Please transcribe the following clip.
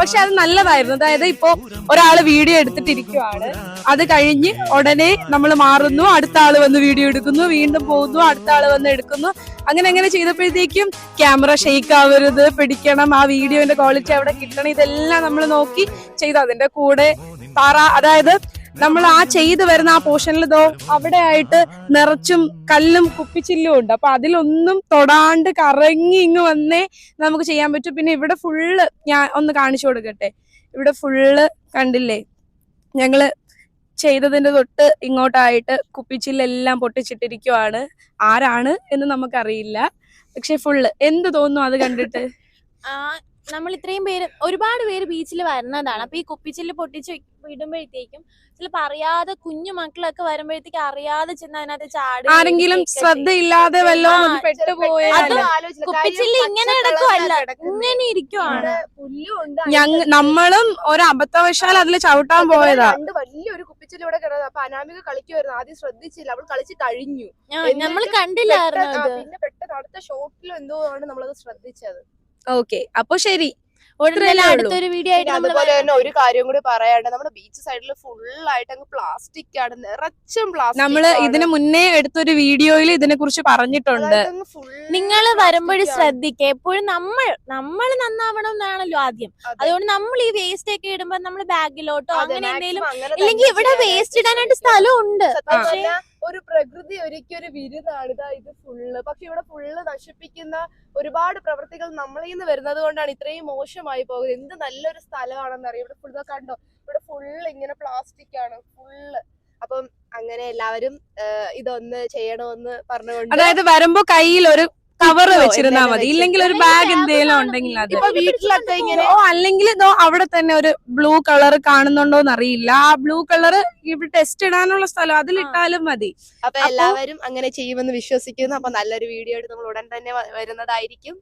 പക്ഷെ അത് നല്ലതായിരുന്നു. അതായത് ഇപ്പൊ ഒരാള് വീഡിയോ എടുത്തിട്ടിരിക്കുവാണ്, അത് കഴിഞ്ഞ് ഉടനെ നമ്മൾ മാറുന്നു, അടുത്ത ആള് വന്ന് വീഡിയോ എടുക്കുന്നു, വീണ്ടും പോകുന്നു, അടുത്ത ആള് വന്ന് എടുക്കുന്നു. അങ്ങനെ ചെയ്തപ്പോഴത്തേക്കും ക്യാമറ ഷെയ്ക്ക് ആവരുത്, പിടിക്കണം, ആ വീഡിയോന്റെ ക്വാളിറ്റി അവിടെ കിട്ടണം, ഇതെല്ലാം നമ്മൾ നോക്കി ചെയ്തു. അതിന്റെ കൂടെ അതായത് നമ്മൾ ആ ചെയ്തു വരുന്ന ആ പോർഷനിൽ അവിടെ ആയിട്ട് നിറച്ചും കല്ലും കുപ്പിച്ചില്ലും ഉണ്ട്. അപ്പൊ അതിലൊന്നും തൊടാണ്ട് കറങ്ങി ഇങ്ങ് വന്നേ നമുക്ക് ചെയ്യാൻ പറ്റും. പിന്നെ ഇവിടെ ഫുള്ള് ഞാൻ ഒന്ന് കാണിച്ചു കൊടുക്കട്ടെ. ഇവിടെ ഫുള്ള് കണ്ടില്ലേ, ഞങ്ങള് ചെയ്തതിന്റെ തൊട്ട് ഇങ്ങോട്ടായിട്ട് കുപ്പിച്ചില്ലെല്ലാം പൊട്ടിച്ചിട്ടിരിക്കുവാണ്. ആരാണ് എന്ന് നമുക്കറിയില്ല. പക്ഷെ ഫുള്ള് എന്ത് തോന്നുന്നു അത് കണ്ടിട്ട്? നമ്മൾ ഇത്രയും പേര്, ഒരുപാട് പേര് ബീച്ചിൽ വരുന്നതാണ്. അപ്പൊ ഈ കുപ്പിച്ചില്ല് പൊട്ടിച്ച് വിടുമ്പോഴത്തേക്കും ചിലപ്പോ അറിയാതെ കുഞ്ഞു മക്കളൊക്കെ വരുമ്പോഴത്തേക്ക് അറിയാതെ ചെന്ന് അതിനകത്ത് ചാടി, ആരെങ്കിലും ശ്രദ്ധയില്ലാതെ വല്ലതും പെട്ടുപോയാൽ കുപ്പിച്ചില്ല് ഇങ്ങനെ കിടക്കുവല്ല, ഇങ്ങനെ ഇരിക്കുവാണ്. നമ്മളും ഒരു അബദ്ധവശാൽ അതിൽ ചവിട്ടാൻ പോയതാ. വലിയൊരു കുപ്പിച്ചിലൂടെ കിടന്നത്. അപ്പൊ അനാമിക കളിക്കുമായിരുന്നു, ആദ്യം ശ്രദ്ധിച്ചില്ല, അവൾ കളിച്ച് കഴിഞ്ഞു, നമ്മൾ കണ്ടില്ലായിരുന്നു. പിന്നെ പെട്ടെന്ന് അടുത്ത ഷോട്ടിലും എന്തോ ആണ് നമ്മളത് ശ്രദ്ധിച്ചത്. ഓക്കെ, അപ്പൊ ശരി, അടുത്തൊരു വീഡിയോ ആയിട്ട്. അതുപോലെ തന്നെ ഒരു കാര്യം കൂടി പറയാണ്ട്, നമ്മുടെ ബീച്ച് സൈഡിൽ ഫുള്ളായിട്ട് അങ്ങ് പ്ലാസ്റ്റിക് ആണ്, നിറച്ചും പ്ലാസ്റ്റിക്. നമ്മള് ഇതിന് മുന്നേ എടുത്തൊരു വീഡിയോയിൽ ഇതിനെ കുറിച്ച് പറഞ്ഞിട്ടുണ്ട്. നിങ്ങൾ വരുമ്പോഴും ശ്രദ്ധിക്കുക, എപ്പോഴും നമ്മൾ നന്നാവണം എന്നാണല്ലോ ആദ്യം. അതുകൊണ്ട് നമ്മൾ ഈ വേസ്റ്റ് ഒക്കെ ഇടുമ്പോ നമ്മൾ ബാഗിലോട്ടോ അങ്ങനെ എന്തെങ്കിലും, ഇല്ലെങ്കിൽ ഇവിടെ വേസ്റ്റ് ഇടാനായിട്ട് സ്ഥലം ഉണ്ട്. പക്ഷേ ഒരു പ്രകൃതി ഒരുക്കിയ ഒരു വിരുന്നാണ് ഇത് ഫുള്ള്. പക്ഷെ ഇവിടെ ഫുള്ള് നശിപ്പിക്കുന്ന ഒരുപാട് പ്രവൃത്തികൾ നമ്മളിൽ നിന്ന് വരുന്നത് കൊണ്ടാണ് ഇത്രയും മോശമായി പോകുന്നത്. എന്ത് നല്ലൊരു സ്ഥലമാണെന്ന് അറിയാം. ഇവിടെ ഫുള്ള് കണ്ടോ, ഇവിടെ ഫുള്ള് ഇങ്ങനെ പ്ലാസ്റ്റിക് ആണ് ഫുള്ള്. അപ്പം അങ്ങനെ എല്ലാവരും ഇതൊന്ന് ചെയ്യണമെന്ന് പറഞ്ഞുകൊണ്ട്, അതായത് വരുമ്പോ കയ്യിൽ ഒരു കവർ വെച്ചിരുന്നാ മതി, ഇല്ലെങ്കിൽ ഒരു ബാഗ് എന്തെങ്കിലും ഉണ്ടെങ്കിൽ അത്. വീട്ടിലൊക്കെ ഇങ്ങനെ അല്ലെങ്കിൽ അവിടെ തന്നെ ഒരു ബ്ലൂ കളർ കാണുന്നുണ്ടോന്ന് അറിയില്ല, ആ ബ്ലൂ കളർ ഇവിടെ ടെസ്റ്റ് ഇടാനുള്ള സ്ഥലം അതിലിട്ടാലും മതി. അപ്പൊ എല്ലാവരും അങ്ങനെ ചെയ്യുമെന്ന് വിശ്വസിക്കുന്നു. അപ്പൊ നല്ലൊരു വീഡിയോ ആയിട്ട് നമ്മൾ ഉടൻ തന്നെ വരുന്നതായിരിക്കും.